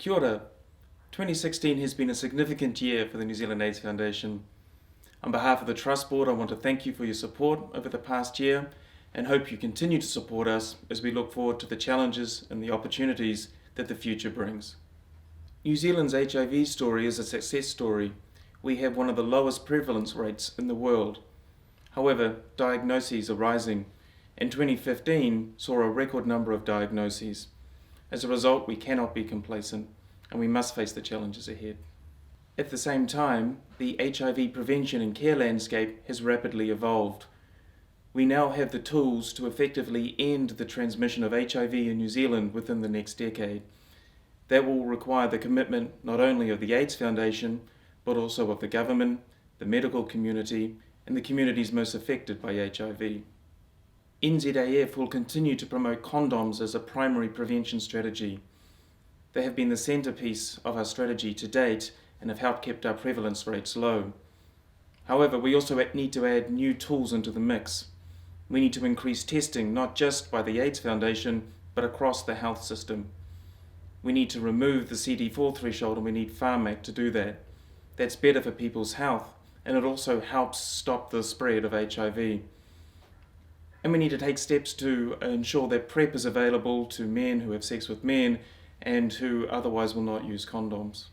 Kia ora. 2016 has been a significant year for the New Zealand AIDS Foundation. On behalf of the Trust Board, I want to thank you for your support over the past year and hope you continue to support us as we look forward to the challenges and the opportunities that the future brings. New Zealand's HIV story is a success story. We have one of the lowest prevalence rates in the world. However, diagnoses are rising, and 2015 saw a record number of diagnoses. As a result, we cannot be complacent, and we must face the challenges ahead. At the same time, the HIV prevention and care landscape has rapidly evolved. We now have the tools to effectively end the transmission of HIV in New Zealand within the next decade. That will require the commitment not only of the AIDS Foundation, but also of the government, the medical community, and the communities most affected by HIV. NZAF will continue to promote condoms as a primary prevention strategy. They have been the centrepiece of our strategy to date and have helped keep our prevalence rates low. However, we also need to add new tools into the mix. We need to increase testing not just by the AIDS Foundation, but across the health system. We need to remove the CD4 threshold, and we need Pharmac to do that. That's better for people's health, and it also helps stop the spread of HIV. And we need to take steps to ensure that PrEP is available to men who have sex with men and who otherwise will not use condoms.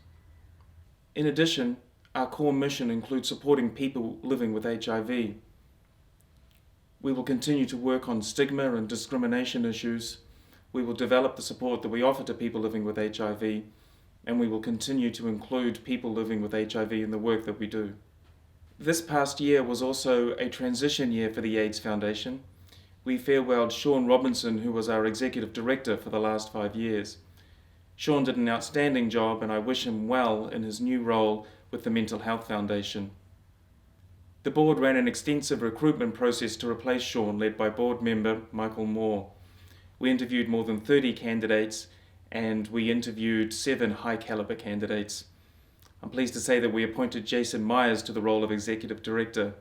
In addition, our core mission includes supporting people living with HIV. We will continue to work on stigma and discrimination issues. We will develop the support that we offer to people living with HIV, and we will continue to include people living with HIV in the work that we do. This past year was also a transition year for the AIDS Foundation. We farewelled Sean Robinson, who was our Executive Director for the last 5 years. Sean did an outstanding job, and I wish him well in his new role with the Mental Health Foundation. The board ran an extensive recruitment process to replace Sean, led by board member Michael Moore. We interviewed more than 30 candidates, and we interviewed 7 high-caliber candidates. I'm pleased to say that we appointed Jason Myers to the role of Executive Director.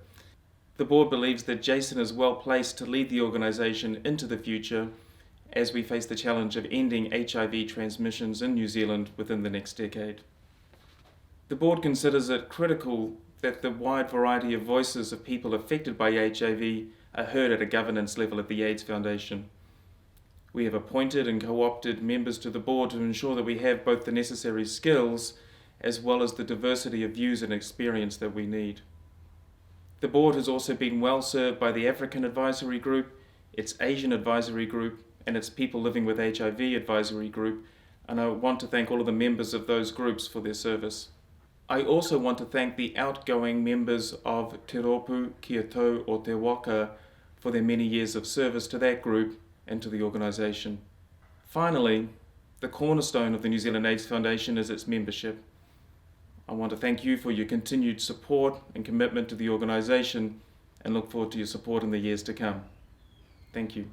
The board believes that Jason is well placed to lead the organisation into the future as we face the challenge of ending HIV transmissions in New Zealand within the next decade. The board considers it critical that the wide variety of voices of people affected by HIV are heard at a governance level at the AIDS Foundation. We have appointed and co-opted members to the board to ensure that we have both the necessary skills as well as the diversity of views and experience that we need. The board has also been well served by the African Advisory Group, its Asian Advisory Group, and its People Living with HIV Advisory Group, and I want to thank all of the members of those groups for their service. I also want to thank the outgoing members of Te Ropu, Kia Tau o Te Waka for their many years of service to that group and to the organisation. Finally, the cornerstone of the New Zealand AIDS Foundation is its membership. I want to thank you for your continued support and commitment to the organisation and look forward to your support in the years to come. Thank you.